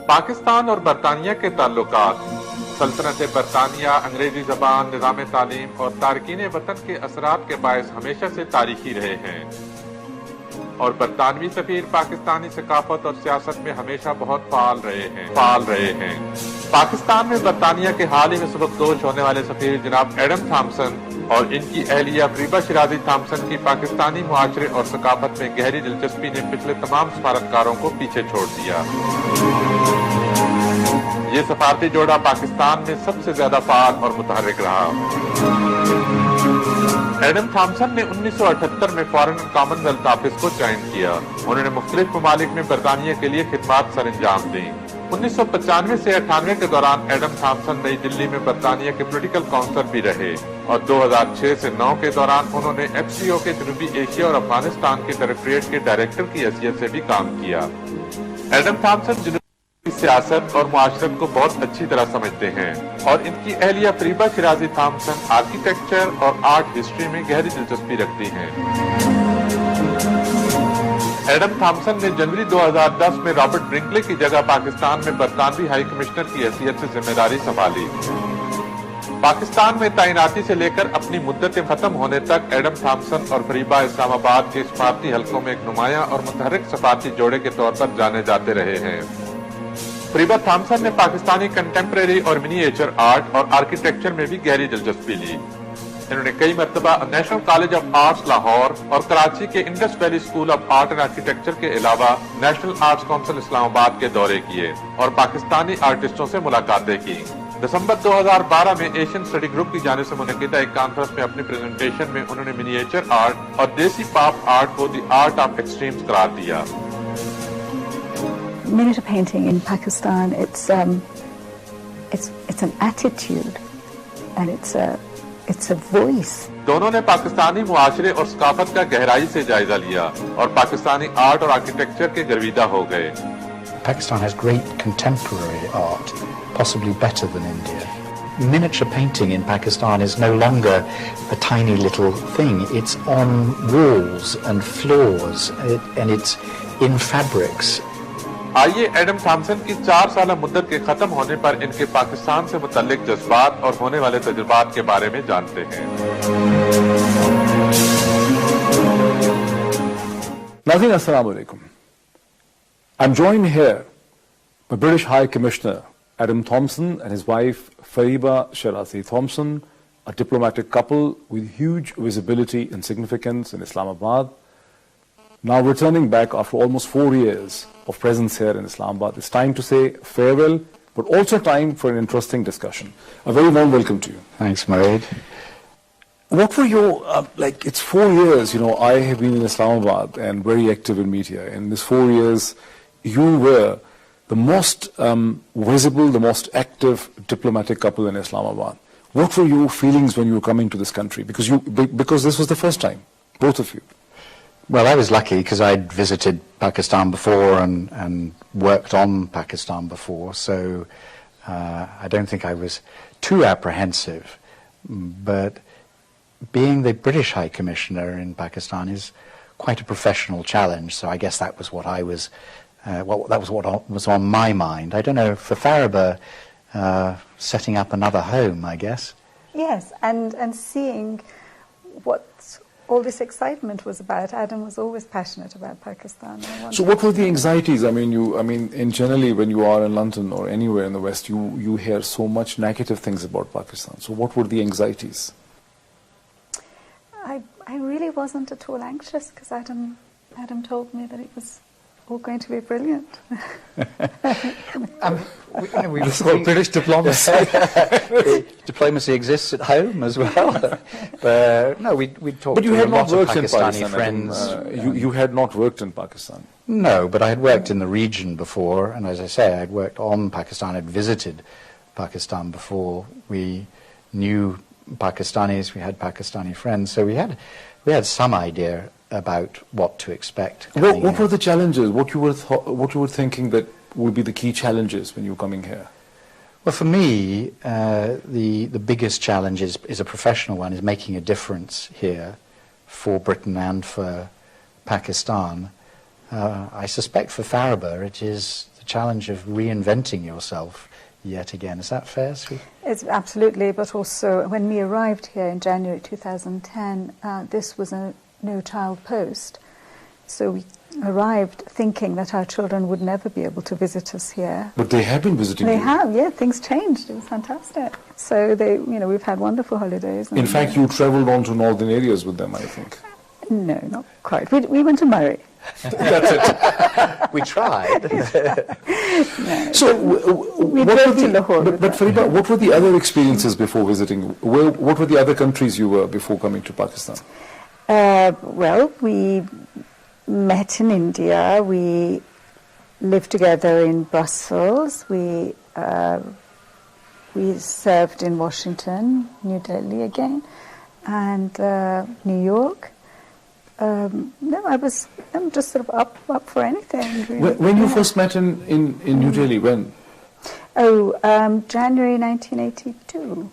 پاکستان اور برطانیہ کے تعلقات سلطنت برطانیہ، انگریزی زبان، نظام تعلیم اور تارکین وطن کے اثرات کے باعث ہمیشہ سے تاریخی رہے ہیں، اور برطانوی سفیر پاکستانی ثقافت اور سیاست میں ہمیشہ بہت فعال رہے ہیں۔ پاکستان میں برطانیہ کے حال ہی میں سبکدوش ہونے والے سفیر جناب ایڈم تھامسن اور ان کی اہلیہ فریبا شیرازی تھامسن کی پاکستانی معاشرے اور ثقافت میں گہری دلچسپی نے پچھلے تمام سفارتکاروں کو پیچھے چھوڑ دیا۔ یہ سفارتی جوڑا پاکستان میں سب سے زیادہ فعال اور متحرک رہا۔ ایڈم تھامسن نے 1978 میں فارن کامن ویلتھ آفس کو جوائن کیا۔ انہوں نے مختلف ممالک میں برطانیہ کے لیے خدمات سر انجام دیں۔ 1995 سے 98 کے دوران ایڈم تھامسن نئی دلی میں برطانیہ کے پولیٹیکل کونسل بھی رہے، اور 2006 سے 9 کے دوران انہوں نے ایف سی او کے جنوبی ایشیا اور افغانستان کے ڈائریکٹوریٹ کے ڈائریکٹر کی حیثیت سے بھی کام کیا۔ ایڈم تھامسن جنوبی سیاست اور معاشرت کو بہت اچھی طرح سمجھتے ہیں، اور ان کی اہلیہ فریبا شیرازی تھامسن آرکیٹیکچر اور آرٹ ہسٹری میں گہری دلچسپی رکھتی ہیں۔ ایڈم تھامسن نے جنوری 2010 میں رابرٹ برنکلے کی جگہ پاکستان میں برطانوی ہائی کمشنر کی حیثیت سے ذمہ داری سنبھالی۔ پاکستان میں تعیناتی سے لے کر اپنی مدت ختم ہونے تک ایڈم تھامسن اور فریبا اسلام آباد کے سفارتی حلقوں میں ایک نمایاں اور متحرک سفارتی جوڑے کے طور پر جانے جاتے رہے ہیں۔ فریبا تھامسن نے پاکستانی کنٹمپریری اور منیچر آرٹ اور آرکیٹیکچر میں بھی گہری دلچسپی لی۔ انہوں نے کئی مرتبہ national college of arts Lahore اور کراچی کے Indus valley school of art and architecture کے علاوہ نیشنل آرٹس کونسل اسلام آباد کے دورے کیے اور پاکستانی آرٹسٹوں سے ملاقاتیں کی۔ دسمبر 2012 میں ایشین اسٹڈی گروپ کی جانب سے منعقدہ ایک کانفرنس میں اپنی پریزنٹیشن میں انہوں نے منیچر آرٹ اور دیسی پاپ آرٹ کو دی آرٹ آف ایکسٹریمز قرار دیا۔ Miniature painting in Pakistan, it's an attitude and it's a voice. دونوں نے پاکستانی معاشرے اور ثقافت کا گہرائی سے جائزہ لیا اور پاکستانی آرٹ اور آرکیٹیکچر کے گرویدہ ہو گئے۔ Pakistan has great contemporary art, possibly better than India. Miniature painting in Pakistan is no longer a tiny little thing. It's on walls and floors, and it's in fabrics. آئیے Adam Thomson کی 4 سالہ مدت کے ختم ہونے پر ان کے پاکستان سے متعلق جذبات اور ہونے والے تجربات کے بارے میں جانتے ہیں۔ ناظرین السلام علیکم۔ I'm joined here by British High Commissioner Adam Thompson and his wife Fariba Shirazi Thompson, a diplomatic couple with huge visibility and significance in Islamabad, now returning back after almost 4 years of presence here in Islamabad. It's time to say farewell, but also time for an interesting discussion. A very warm welcome to you. Thanks, Moeed. What were your, it's 4 years, I have been in Islamabad and very active in media. In this 4 years, you were the most visible, the most active diplomatic couple in Islamabad. What were your feelings when you were coming to this country? Because this was the first time, both of you. Well, I was lucky because I'd visited Pakistan before and worked on Pakistan before, so I don't think I was too apprehensive. But being the British High Commissioner in Pakistan is quite a professional challenge, so I guess that was what what was on my mind. I don't know, for Fariba, setting up another home, I guess. Yes, and seeing what all this excitement was about. Adam was always passionate about Pakistan. So what were the anxieties? In generally when you are in London or anywhere in the West, you hear so much negative things about Pakistan. So what were the anxieties? I really wasn't at all anxious because Adam told me that it was all going to be brilliant. This is called British diplomacy. Diplomacy exists at home as well. But no, we talked to a lot of Pakistani friends. You had not worked in Pakistan? No, but I had worked in the region before, and as I say, I had worked on Pakistan, I'd visited Pakistan before. We knew Pakistanis, we had Pakistani friends, so we had some idea about what to expect. What were the challenges? What you were thinking that would be the key challenges when you were coming here? Well, for me, the biggest challenge is a professional one, is making a difference here for Britain and for Pakistan. I suspect for Fariba it is the the challenge of reinventing yourself yet again. Is that fair, Sue? It's absolutely, but also when we arrived here in January 2010, this was a no-child post. So we arrived thinking that our children would never be able to visit us here. But they have been visiting They you. have, yeah, things changed. It was fantastic. So they, we've had wonderful holidays. In fact, you travelled on to northern areas with them, I think. No, not quite. We went to Murray. That's it. We tried. No. So, We what drove were to the, Lahore but, with but them. Fariba, what were the other experiences before visiting? What were the other countries you were before coming to Pakistan? Well, we met in India. We lived together in Brussels. We served in Washington, New Delhi again, and New York. No, I'm just sort of up for anything. Really. When you first met in New Delhi, when? January 1982.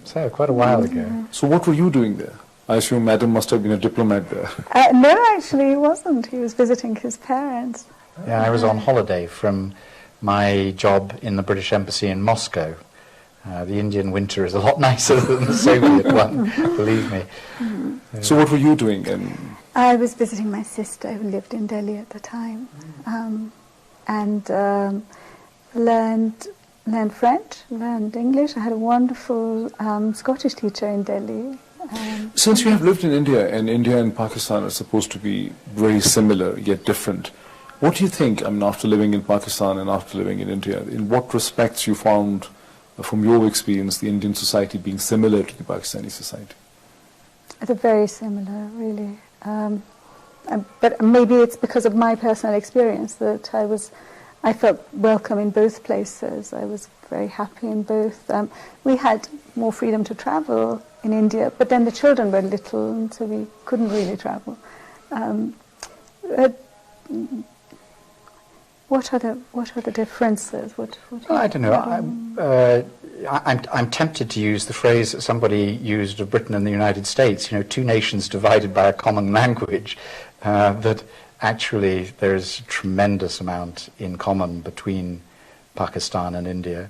So, quite a while ago. So what were you doing there? I assume Madam must have been a diplomat there. No, actually, he wasn't. He was visiting his parents. Yeah, I was on holiday from my job in the British Embassy in Moscow. The Indian winter is a lot nicer than the Soviet one, believe me. So what were you doing? I was visiting my sister who lived in Delhi at the time, and learned French, learned English. I had a wonderful Scottish teacher in Delhi. Since you have lived in India, and India and Pakistan are supposed to be very similar yet different, what do you think, after living in Pakistan and after living in India, in what respects you found, from your experience, the Indian society being similar to the Pakistani society? They're very similar, really. But maybe it's because of my personal experience that I felt welcome in both places. I was very happy in both. We had more freedom to travel in India, but then the children were little, and so we couldn't really travel. What are the differences? I don't know. I'm tempted to use the phrase that somebody used of Britain and the United States. Two nations divided by a common language. That actually there is a tremendous amount in common between Pakistan and India.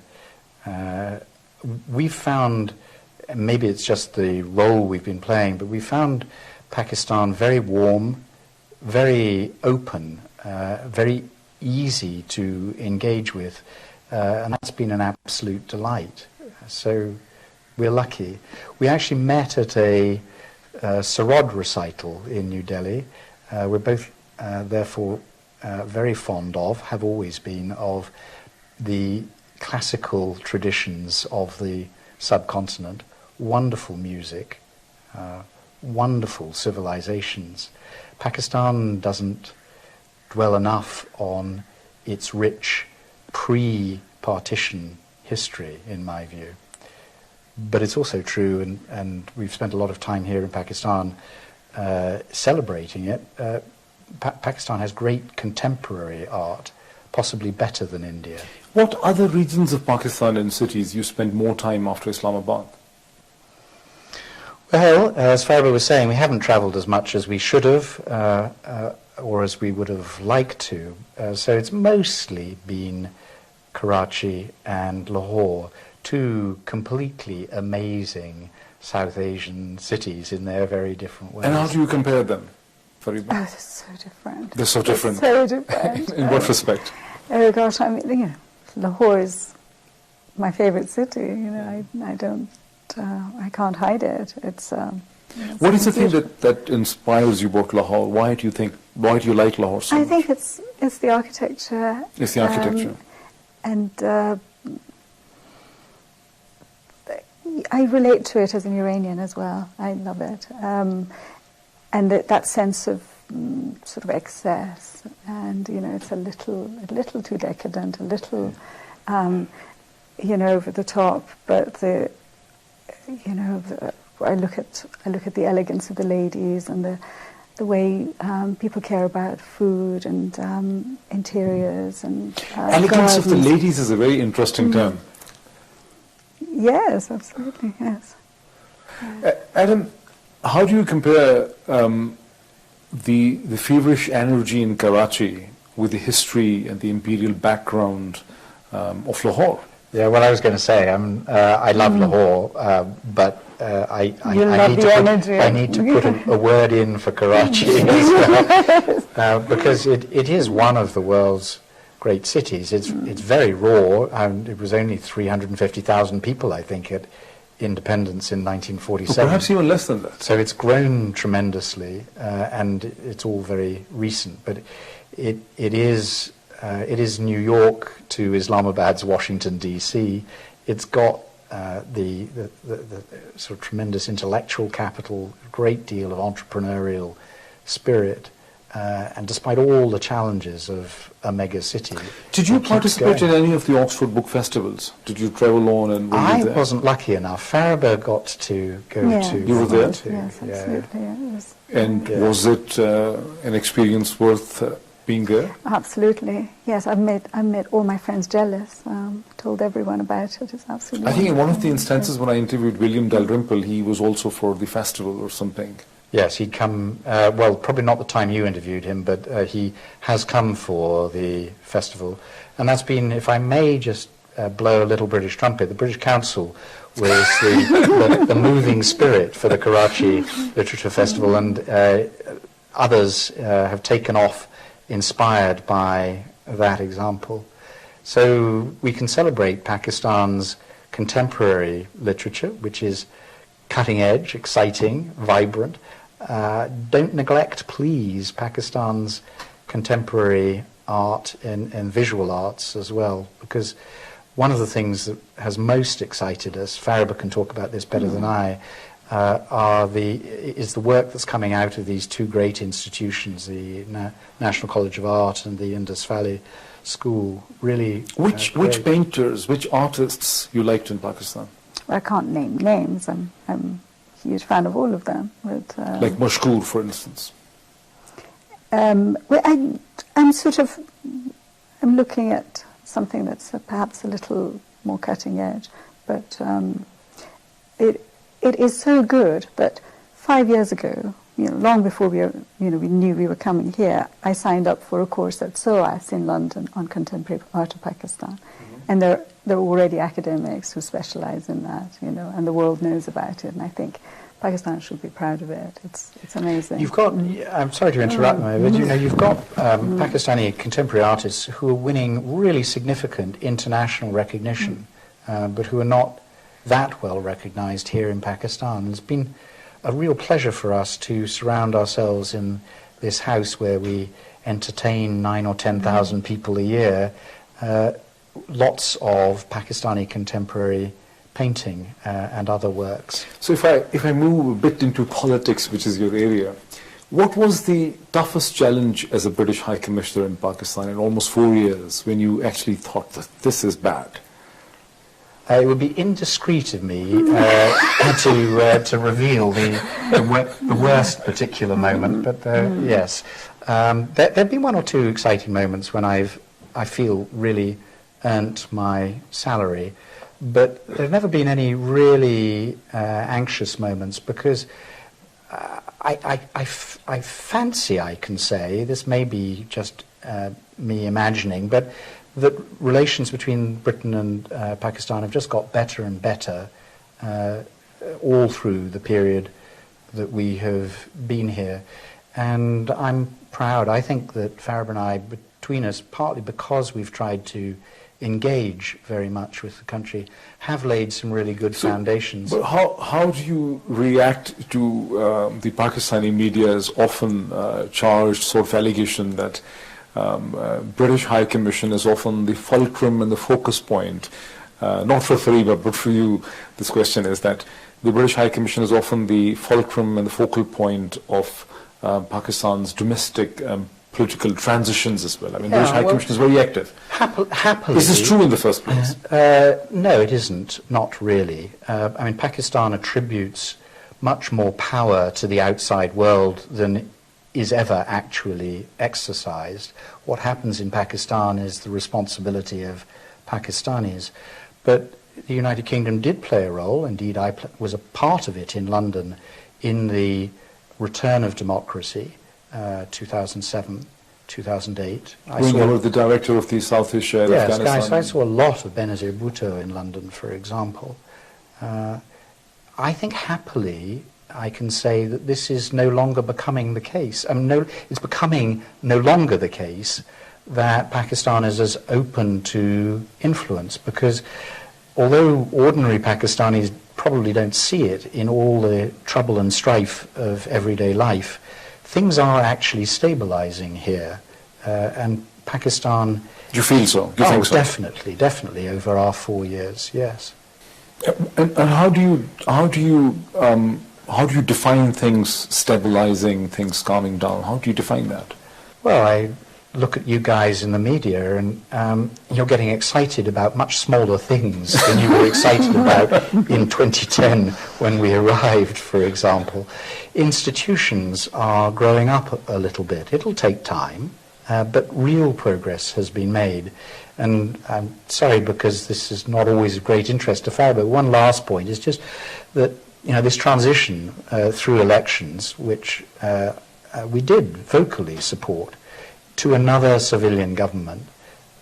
We've found, maybe it's just the role we've been playing, but we found Pakistan very warm, very open, very easy to engage with, and that's been an absolute delight. So we're lucky. We actually met at a Sarod recital in New Delhi. We're both therefore very fond of, have always been, of the classical traditions of the subcontinent. Wonderful music, wonderful civilizations. Pakistan doesn't dwell enough on its rich pre-partition history, in my view. But it's also true, and we've spent a lot of time here in Pakistan celebrating it. Pakistan has great contemporary art, possibly better than India. What other regions of Pakistan and cities you spent more time after Islamabad? Well, as Fariba was saying, we haven't travelled as much as we should have, or as we would have liked to. So it's mostly been Karachi and Lahore, two completely amazing South Asian cities in their very different ways. And how do you compare them, Fariba? Oh, they're so different. They're so different. So different. In what respect? Oh gosh, Lahore is my favourite city. I can't hide it. It's. What is the thing that inspires you about Lahore? Why do you like Lahore so much? I think it's the architecture. It's the architecture. And I relate to it as an Iranian as well. I love it. And that sense of sort of excess, and it's a little too decadent, a little over the top. But I look at the elegance of the ladies and the way people care about food and interiors and elegance of the gardens. ladies is a very interesting term. Yes, absolutely, yes. Adam, how do you compare the feverish energy in Karachi with the history and the imperial background of Lahore. Yeah, well, I was going to say, I love Lahore, but I need to put a word in for Karachi as well, because it is one of the world's great cities. It's very raw, and it was only 350,000 people, I think, at independence in 1947. Or perhaps even less than that. So it's grown tremendously, and it's all very recent. But it is New York to Islamabad's Washington D.C. It's got the sort of tremendous intellectual capital, a great deal of entrepreneurial spirit, and despite all the challenges of a mega city. Did you participate in any of the Oxford Book Festivals? Did you travel on and were you there? I wasn't lucky enough. Faraba got to go to. You were there? Yes, absolutely. Yeah. It was, and was it an experience worth being there? Absolutely. Yes, I made all my friends jealous. Told everyone about it. It's absolutely. I think in one of the wonderful. instances when I interviewed William Dalrymple, he was also for the festival or something. Yes, he'd come, well, probably not the time you interviewed him, but he has come for the festival. And that's been, if I may just blow a little British trumpet, the British Council was the moving spirit for the Karachi Literature Festival, and others have taken off inspired by that example. So we can celebrate Pakistan's contemporary literature, which is cutting edge, exciting, vibrant. Don't neglect, please, Pakistan's contemporary art and visual arts as well, because one of the things that has most excited us, Faraba can talk about this better than I, is the work that's coming out of these two great institutions, the National College of Art and the Indus Valley School. Really, which painters, which artists you liked in Pakistan? I can't name names. I'm a huge fan of all of them. But, like Mashkoor, for instance. Well, I'm looking at something that's perhaps a little more cutting edge, but it is so good that 5 years ago, long before we knew we were coming here, I signed up for a course at SOAS in London on contemporary art of Pakistan, and there are already academics who specialize in that, and the world knows about it, and I think Pakistan should be proud of it. It's amazing. You've got, I'm sorry to interrupt, but you've got Pakistani contemporary artists who are winning really significant international recognition, but who are not that well recognized here in Pakistan. It's been a real pleasure for us to surround ourselves in this house where we entertain 9,000 or 10,000 people a year, lots of Pakistani contemporary painting and other works. So if I move a bit into politics, which is your area, what was the toughest challenge as a British High Commissioner in Pakistan in almost 4 years when you actually thought that this is bad? It would be indiscreet of me to reveal the worst particular moment, but yes. There have been one or two exciting moments when I feel really earned my salary, but there have never been any really anxious moments, because I fancy I can say, this may be just me imagining, but that relations between Britain and Pakistan have just got better and better all through the period that we have been here. And I'm proud. I think that Faraba and I, between us, partly because we've tried to engage very much with the country, have laid some really good foundations. But how do you react to the Pakistani media's often charged sort of allegation that British High Commission is often the fulcrum and the focus point, not for Fariba, but for you, this question is that the British High Commission is often the fulcrum and the focal point of Pakistan's domestic political transitions as well. I mean, the British High Commission is very active. Happily. Is this true in the first place? No, it isn't. Not really. I mean, Pakistan attributes much more power to the outside world than is ever actually exercised. What happens in Pakistan is the responsibility of Pakistanis. But the United Kingdom did play a role. Indeed, I was a part of it in London in the return of democracy, 2007, 2008. When you were the director of the South Asia and yes, Afghanistan. guys, I saw a lot of Benazir Bhutto in London, for example. I think happily I can say that this is no longer becoming the case. It's becoming no longer the case that Pakistan is as open to influence, because although ordinary Pakistanis probably don't see it in all the trouble and strife of everyday life, things are actually stabilizing here, and Pakistan... Do you feel so? Do you think so? Definitely over our 4 years, yes. And how do you define things stabilizing, things calming down? How do you define that? Well, I look at you guys in the media, and you're getting excited about much smaller things than you were excited about in 2010 when we arrived, for example. Institutions are growing up a little bit. It'll take time, but real progress has been made. And I'm sorry, because this is not always of great interest to Farah, but one last point is just that, this transition through elections, which we did vocally support, to another civilian government,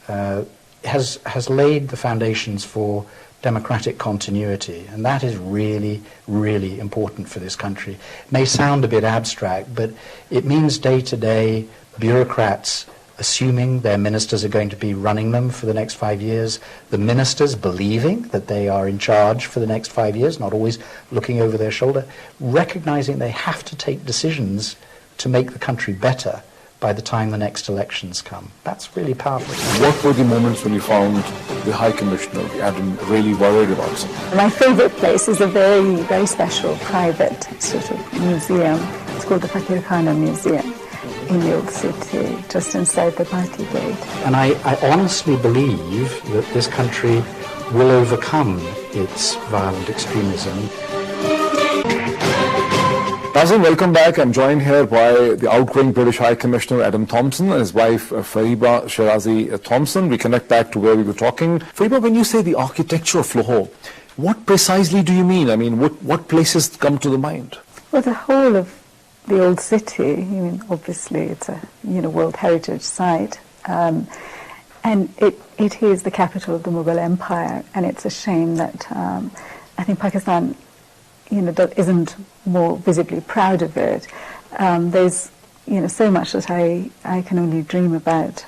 has laid the foundations for democratic continuity, and that is really, really important for this country. It may sound a bit abstract, but it means day-to-day bureaucrats assuming their ministers are going to be running them for the next 5 years, the ministers believing that they are in charge for the next 5 years, not always looking over their shoulder, recognizing they have to take decisions to make the country better by the time the next elections come. That's really powerful. What were the moments when you found the High Commissioner, Adam, really worried about something? My favorite place is a very, very special private sort of museum. It's called the Fakir Khana Museum in the old city, just inside the Party Gate. And I honestly believe that this country will overcome its violent extremism. Nazim, welcome back. I'm joined here by the outgoing British High Commissioner Adam Thompson and his wife Fariba Shirazi Thompson. We connect back to where we were talking. Fariba, when you say the architecture of Lahore, what precisely do you mean? I mean, what places come to the mind? Well, the whole of the old city, I mean, obviously it's a World Heritage Site, and it is the capital of the Mughal Empire, and it's a shame that I think Pakistan isn't more visibly proud of it. There's so much that I can only dream about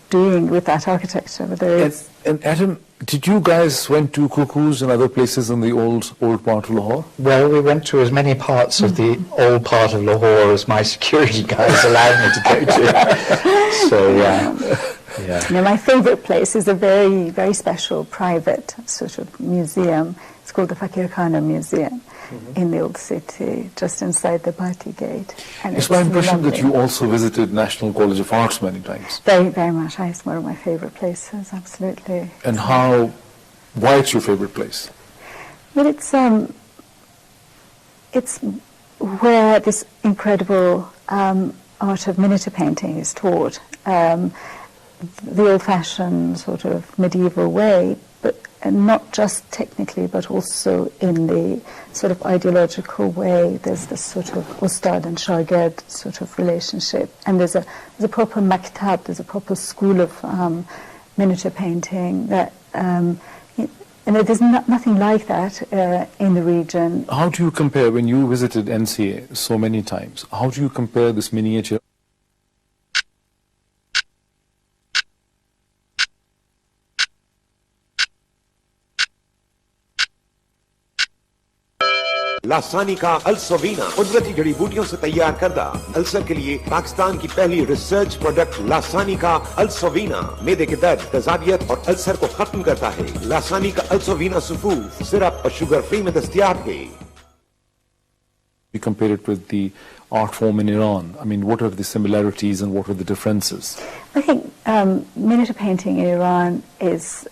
doing with that architecture. But there is. And Adam, did you guys went to Cuckoos and other places in the old part of Lahore? Well, we went to as many parts of the old part of Lahore as my security guys allowed me to go to. So yeah. My favourite place is a very, very special private sort of museum. It's called the Fakir Khana Museum in the old city, just inside the Party Gate. And it's my impression that you also visited National College of Arts many times. Very, very much. It's one of my favourite places, absolutely. And why it's your favourite place? Well, it's where this incredible art of miniature painting is taught. The old-fashioned sort of medieval way, and not just technically, but also in the sort of ideological way. There's this sort of ustad and shagird sort of relationship, and there's a proper maktab, there's a proper school of miniature painting that, and there's nothing like that in the region. How do you compare, when you visited NCA so many times, how do you compare this miniature लासानी का अल्सोवीना कुदरती जड़ी बूटियों से तैयार करदा ulcer के लिए पाकिस्तान की पहली रिसर्च प्रोडक्ट लासानी का अल्सोवीना मेदे के दर्द, तेजाबियत और अल्सर को खत्म करता है। लासानी का अल्सोवीना सुफूफ सिरप और शुगर फ्री में दस्तयाब है। You compare it with the art form in Iran. I mean, what are the similarities and what are the differences? I think miniature painting in Iran is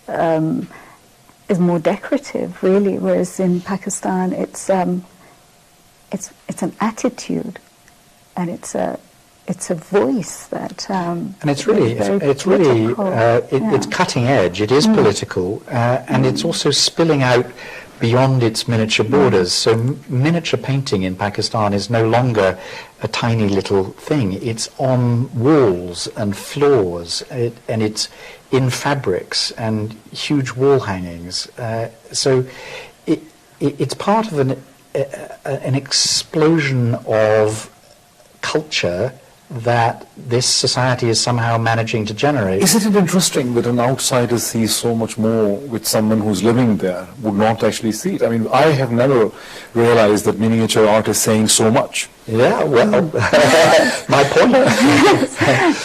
more decorative, really, whereas in Pakistan it's an attitude, and it's a voice that. And it's really it's cutting edge. It is political, and it's also spilling out beyond its miniature borders. So miniature painting in Pakistan is no longer a tiny little thing. It's on walls and floors, and it's in fabrics and huge wall hangings. So it's part of an explosion of culture that this society is somehow managing to generate. Isn't it interesting that an outsider sees so much more which someone who's living there would not actually see it? I mean, I have never realized that miniature art is saying so much. Yeah, well, my point.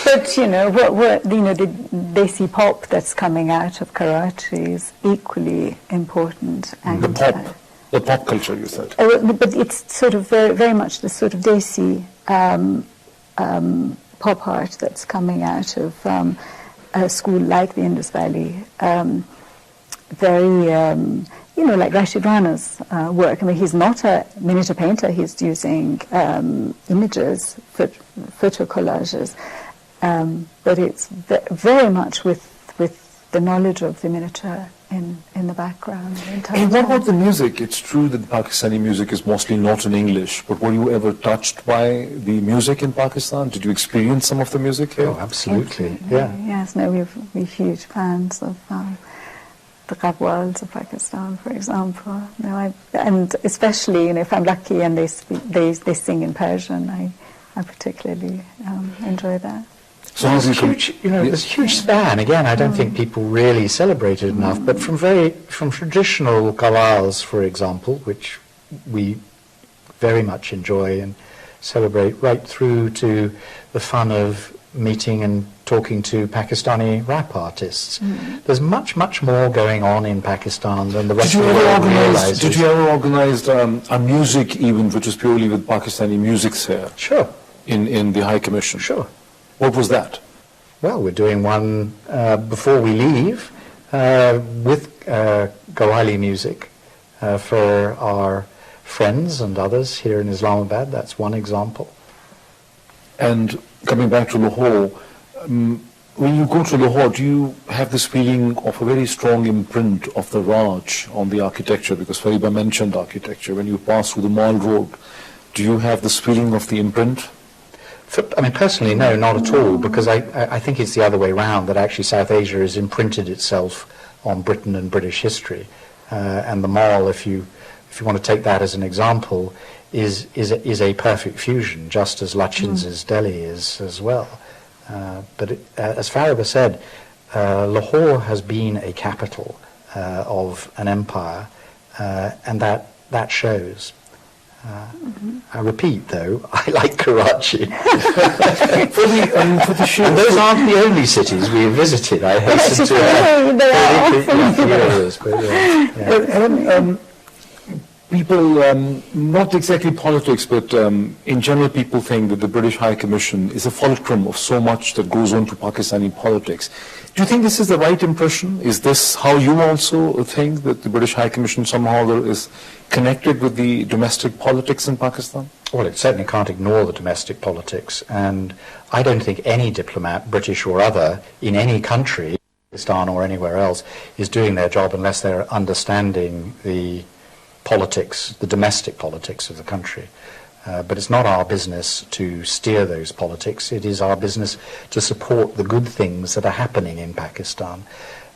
But you know, the desi pop that's coming out of Karachi is equally important. And The pop culture, you said. But it's sort of very much the sort of desi pop art that's coming out of a school like the Indus Valley. Very, like Rashid Rana's work. I mean, he's not a miniature painter. He's using images, photo collages, but it's very much with the knowledge of the miniature in the background. And what about the music? It's true that Pakistani music is mostly not in English, but were you ever touched by the music in Pakistan? Did you experience some of the music here? Oh, absolutely, yeah. Yes, no, we're huge fans of the Qawwals of Pakistan, for example. And especially, if I'm lucky and they sing in Persian, I particularly enjoy that. So there's a huge span. Again, I don't think people really celebrate it enough. But from traditional qawwals, for example, which we very much enjoy and celebrate, right through to the fun of meeting and talking to Pakistani rap artists. There's much more going on in Pakistan than the rest of the world realizes. Did you ever organize a music event which was purely with Pakistani music here? Sure. In the High Commission? Sure. What was that? Well, we're doing one before we leave with Qawwali music for our friends and others here in Islamabad. That's one example. And coming back to Lahore, when you go to Lahore, do you have this feeling of a very strong imprint of the Raj on the architecture? Because Fariba mentioned architecture. When you pass through the Mall Road, do you have this feeling of the imprint? I mean, personally, no, not at all, because I think it's the other way around, that actually South Asia has imprinted itself on Britain and British history. And the Mall, if you want to take that as an example, is a perfect fusion, just as Lachin's Delhi is as well. But as Fariba said, Lahore has been a capital of an empire, and that shows. I repeat, though, I like Karachi. And those aren't the only cities we have visited. I hasten to add. People, not exactly politics, but in general people think that the British High Commission is a fulcrum of so much that goes on to Pakistani politics. Do you think this is the right impression? Is this how you also think that the British High Commission somehow is connected with the domestic politics in Pakistan? Well, it certainly can't ignore the domestic politics, and I don't think any diplomat, British or other, in any country, Pakistan or anywhere else, is doing their job unless they're understanding the politics, the domestic politics of the country. But it's not our business to steer those politics. It is our business to support the good things that are happening in Pakistan.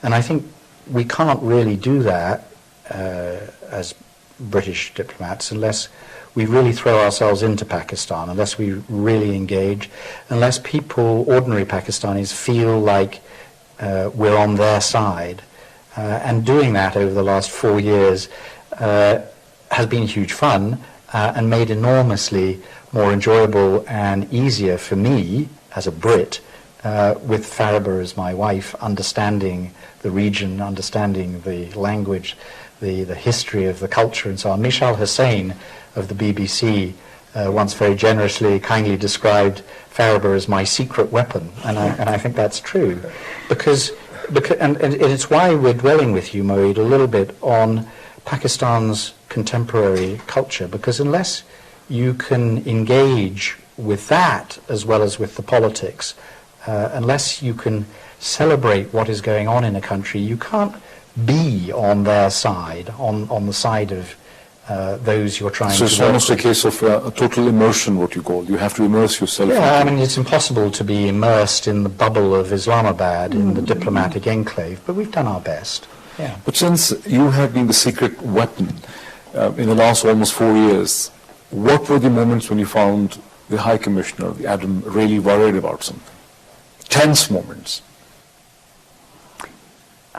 And I think we can't really do that as British diplomats unless we really throw ourselves into Pakistan, unless we really engage, unless people, ordinary Pakistanis, feel like we're on their side. And doing that over the last 4 years has been huge fun and made enormously more enjoyable and easier for me as a Brit, with Fariba as my wife, understanding the region, understanding the language, the history of the culture and so on. Mishal Hussain of the BBC once very generously, kindly described Fariba as my secret weapon, and I think that's true. Because it's why we're dwelling with you, Moeed, a little bit on Pakistan's contemporary culture, because unless you can engage with that as well as with the politics, unless you can celebrate what is going on in a country, you can't be on their side, on the side of those you're trying to So work it's almost with. a case of a total immersion, what you call. You have to immerse yourself. Yeah, I into- mean, it's impossible to be immersed in the bubble of Islamabad, in the diplomatic enclave, but we've done our best. Yeah. But since you have been the secret weapon in the last almost 4 years, what were the moments when you found the High Commissioner, Adam, really worried about something? Tense moments.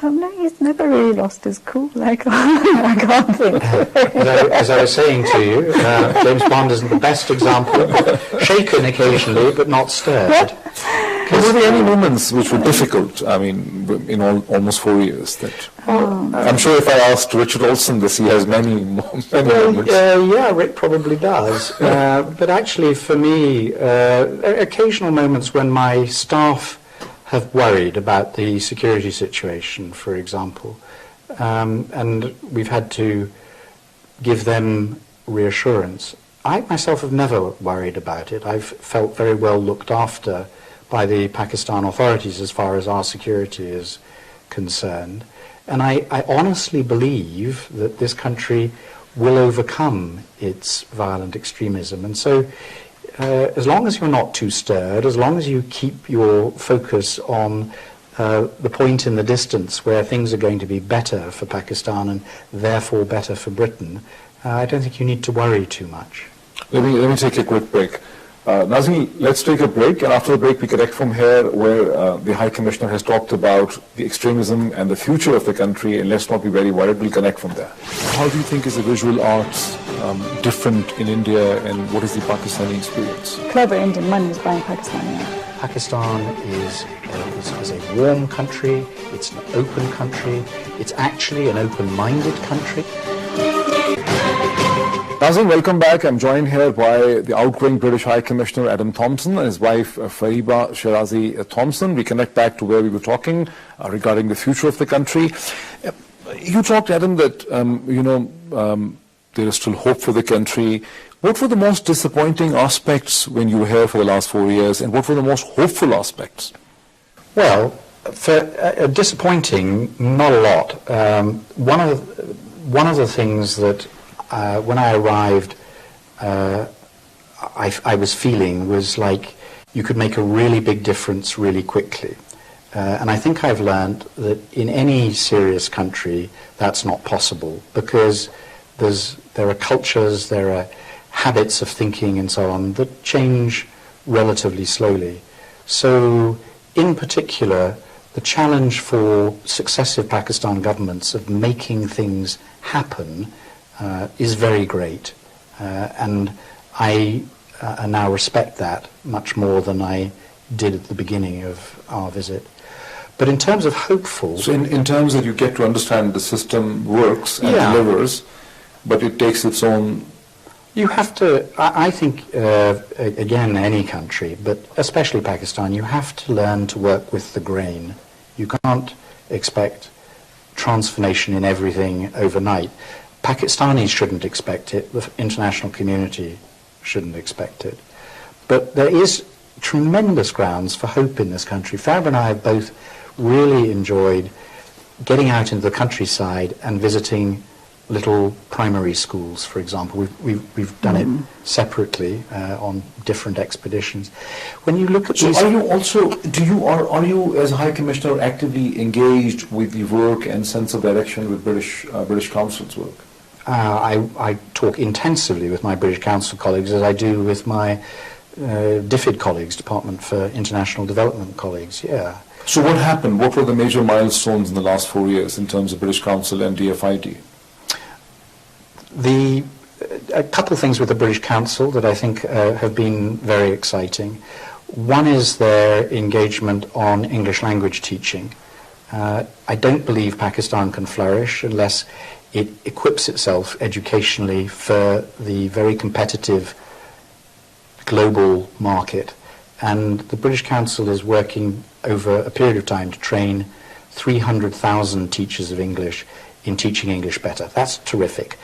No, he's never really lost his cool. I can't think. As I was saying to you, James Bond isn't the best example. Shaken occasionally, but not stirred. Were there any moments which were difficult, I mean, in almost 4 years? I'm sure if I asked Richard Olson this, he has many moments. Yeah, Rick probably does. But actually, for me, there are occasional moments when my staff have worried about the security situation, for example. And we've had to give them reassurance. I myself have never worried about it. I've felt very well looked after by the Pakistan authorities as far as our security is concerned. And I honestly believe that this country will overcome its violent extremism. And so as long as you're not too stirred, as long as you keep your focus on the point in the distance where things are going to be better for Pakistan and therefore better for Britain, I don't think you need to worry too much. Let me take a quick break. Nazmi, let's take a break, and after the break we connect from here where the High Commissioner has talked about the extremism and the future of the country, and let's not be very worried, we'll connect from there. How do you think is the visual arts different in India, and what is the Pakistani experience? Clever Indian money is buying Pakistani. Pakistan is a warm country, it's an open country, it's actually an open-minded country. Nazim, welcome back. I'm joined here by the outgoing British High Commissioner Adam Thompson and his wife Fariba Shirazi Thompson. We connect back to where we were talking regarding the future of the country. You talked, Adam, that there is still hope for the country. What were the most disappointing aspects when you were here for the last 4 years, and what were the most hopeful aspects? Well, for disappointing, not a lot. One of the things that when I arrived, I was feeling was like you could make a really big difference really quickly. And I think I've learned that in any serious country that's not possible, because there are cultures, there are habits of thinking and so on that change relatively slowly. So in particular, the challenge for successive Pakistan governments of making things happen is very great, and I now respect that much more than I did at the beginning of our visit. But in terms of hopeful... So in terms that you get to understand the system works and delivers, but it takes its own... You have to, I think, again, any country, but especially Pakistan, you have to learn to work with the grain. You can't expect transformation in everything overnight. Pakistanis shouldn't expect it, the international community shouldn't expect it. But there is tremendous grounds for hope in this country. Farab and I have both really enjoyed getting out into the countryside and visiting little primary schools, for example. We've done it separately on different expeditions. When you look at So these... are you also, are you as High Commissioner actively engaged with the work and sense of direction with British Council's work? I talk intensively with my British Council colleagues as I do with my DFID colleagues, Department for International Development colleagues, yeah. So what happened? What were the major milestones in the last 4 years in terms of British Council and DFID? A couple of things with the British Council that I think have been very exciting. One is their engagement on English language teaching. I don't believe Pakistan can flourish unless it equips itself educationally for the very competitive global market. And the British Council is working over a period of time to train 300,000 teachers of English in teaching English better. That's terrific.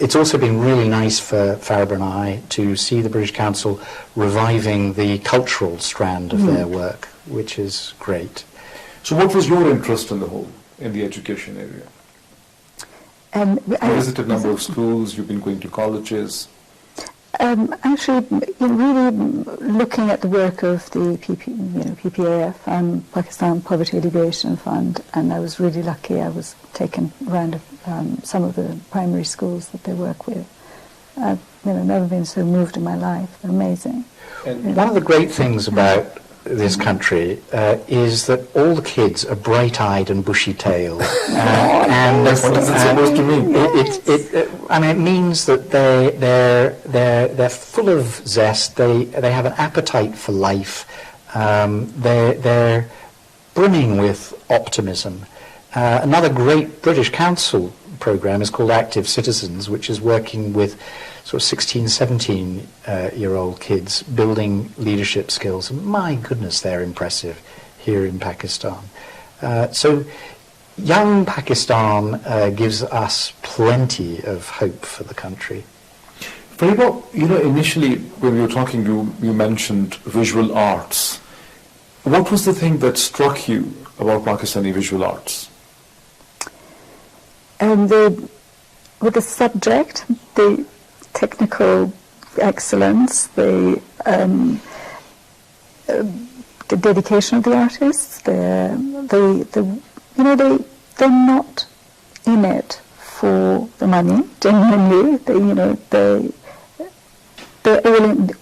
It's also been really nice for Farab and I to see the British Council reviving the cultural strand of their work, which is great. So what was your interest in the whole? in the education area? I Visited number of schools, you've been going to colleges. Actually, really looking at the work of the PPAF, Pakistan Poverty Alleviation Fund, and I was really lucky. I was taken around some of the primary schools that they work with. I've never been so moved in my life. They're amazing. And one of the great things about this country is that all the kids are bright-eyed and bushy-tailed. And what is it supposed to mean? It means that they're full of zest. They have an appetite for life. They're brimming with optimism. Another great British Council program is called Active Citizens, which is working with sort of 16, 17-year-old kids building leadership skills. And my goodness, they're impressive here in Pakistan. So young Pakistan gives us plenty of hope for the country. Fariba, initially when we were talking, you mentioned visual arts. What was the thing that struck you about Pakistani visual arts? With the subject, the technical excellence, the dedication of the artists, they're not in it for the money. Genuinely,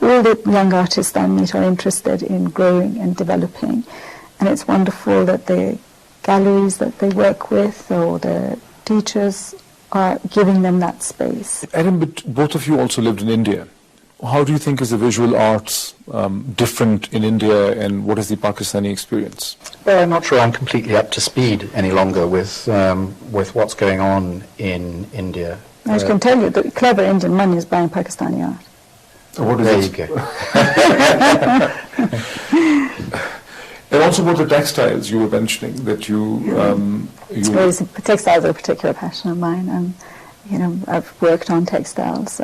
all the young artists I meet are interested in growing and developing, and it's wonderful that the galleries that they work with or the teachers are giving them that space. Adam, but both of you also lived in India. How do you think is the visual arts different in India, and what is the Pakistani experience? Well, I'm not sure I'm completely up to speed any longer with what's going on in India. I can tell you that clever Indian money is buying Pakistani art. What is there it? You go. And also about the textiles you were mentioning that Textiles are a particular passion of mine, and I've worked on textiles,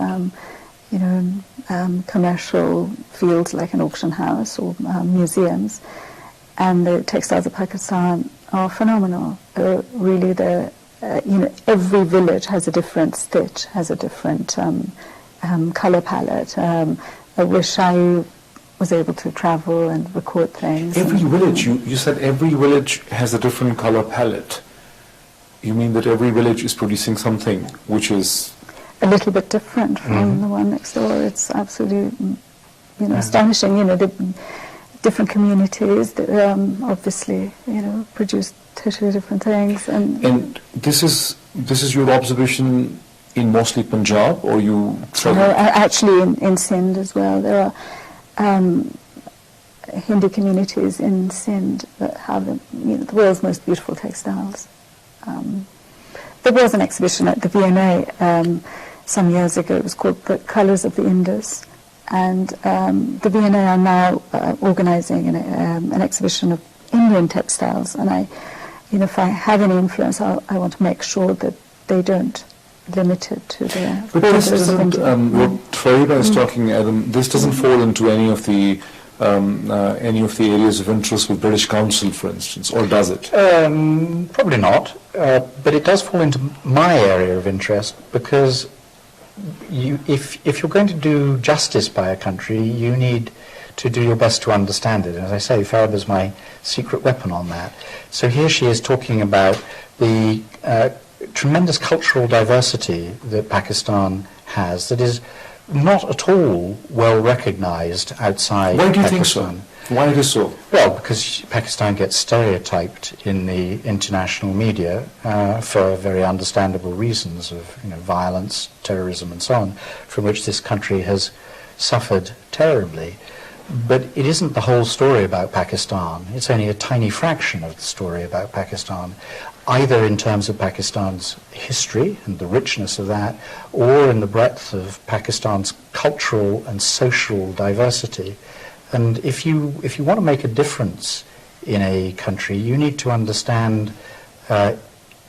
commercial fields like an auction house or museums, and the textiles of Pakistan are phenomenal. Really, every village has a different stitch, has a different color palette. I wish I was able to travel and record things. Every village, you said every village has a different color palette. You mean that every village is producing something which is a little bit different from the one next door? It's absolutely, astonishing. The different communities that, obviously, produce totally different things. And this is your observation in mostly Punjab, or you? Actually in Sindh as well. There are Hindi communities in Sindh that have the world's most beautiful textiles. There was an exhibition at the V&A some years ago. It was called The Colours of the Indus, and the V&A are now organising an exhibition of Indian textiles. And if I have any influence, I want to make sure that they don't limit it to the borders of India. What Fariba is talking, Adam, this doesn't fall into any of the areas of interest with British Council, for instance, or does it? Probably not, but it does fall into my area of interest, because if you're going to do justice by a country, you need to do your best to understand it. And as I say, Fariba's my secret weapon on that. So here she is talking about the tremendous cultural diversity that Pakistan has that is not at all well recognized outside Pakistan. Why do you think so? Why it is so? Well, because Pakistan gets stereotyped in the international media for very understandable reasons of violence, terrorism and so on, from which this country has suffered terribly. But it isn't the whole story about Pakistan. It's only a tiny fraction of the story about Pakistan, either in terms of Pakistan's history and the richness of that, or in the breadth of Pakistan's cultural and social diversity. And if you want to make a difference in a country, you need to understand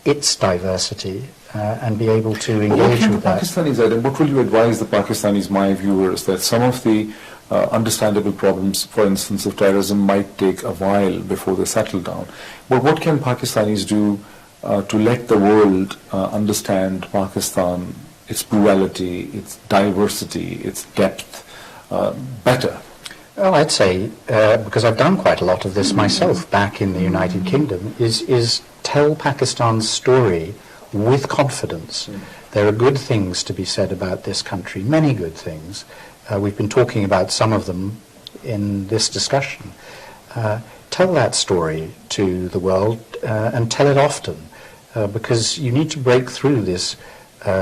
its diversity and be able to engage with that. Pakistanis, Adam, what will you advise the Pakistanis, my viewers, that some of the understandable problems, for instance, of terrorism might take a while before they settle down. But what can Pakistanis do to let the world understand Pakistan, its plurality, its diversity, its depth better? Well, I'd say, because I've done quite a lot of this myself back in the United Kingdom, is tell Pakistan's story with confidence. There are good things to be said about this country, many good things. We've been talking about some of them in this discussion. Tell that story to the world and tell it often, because you need to break through this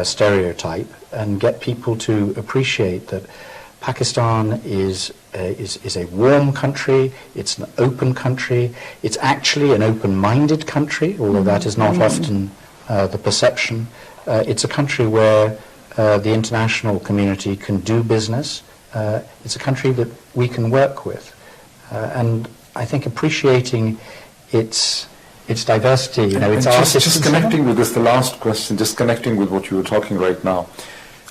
stereotype and get people to appreciate that Pakistan is a warm country, it's an open country, it's actually an open-minded country, although that is not often the perception. It's a country where the international community can do business. It's a country that we can work with. And I think appreciating its diversity, its artists. Just connecting with this, the last question, just connecting with what you were talking right now.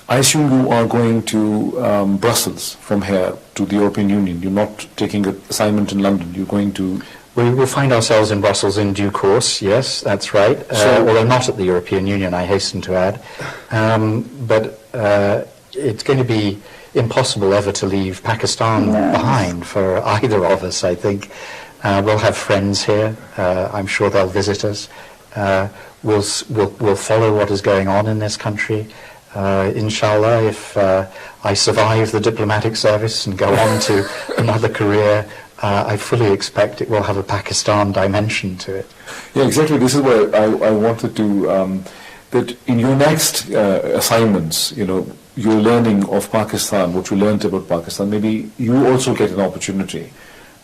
I assume you are going to Brussels from here to the European Union. You're not taking an assignment in London. You're going to... We will find ourselves in Brussels in due course, yes, that's right. Although not at the European Union, I hasten to add. But it's going to be impossible ever to leave Pakistan behind for either of us, I think. We'll have friends here. I'm sure they'll visit us. We'll follow what is going on in this country. Inshallah, if I survive the diplomatic service and go on to another career, I fully expect it will have a Pakistan dimension to it. Yeah, exactly. This is where I wanted to, that in your next assignments, your learning of Pakistan, what you learned about Pakistan, maybe you also get an opportunity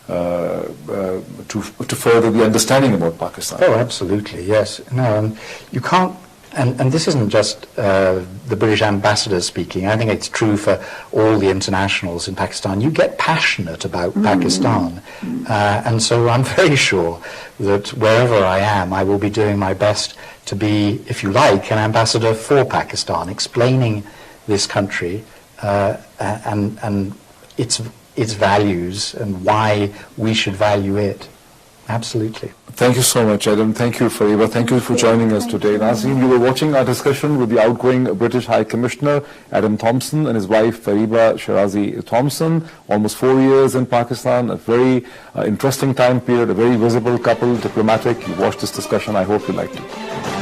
to further the understanding about Pakistan. Oh, absolutely, yes. No, you can't. And this isn't just the British ambassador speaking. I think it's true for all the internationals in Pakistan. You get passionate about Pakistan. And so I'm very sure that wherever I am, I will be doing my best to be, if you like, an ambassador for Pakistan, explaining this country and its values and why we should value it. Absolutely. Thank you so much, Adam. Thank you, Fariba. Thank you for joining us today. Nazreen, you were watching our discussion with the outgoing British High Commissioner, Adam Thompson, and his wife, Fariba Shirazi Thompson. Almost 4 years in Pakistan, a very interesting time period, a very visible couple, diplomatic. You watched this discussion. I hope you liked it.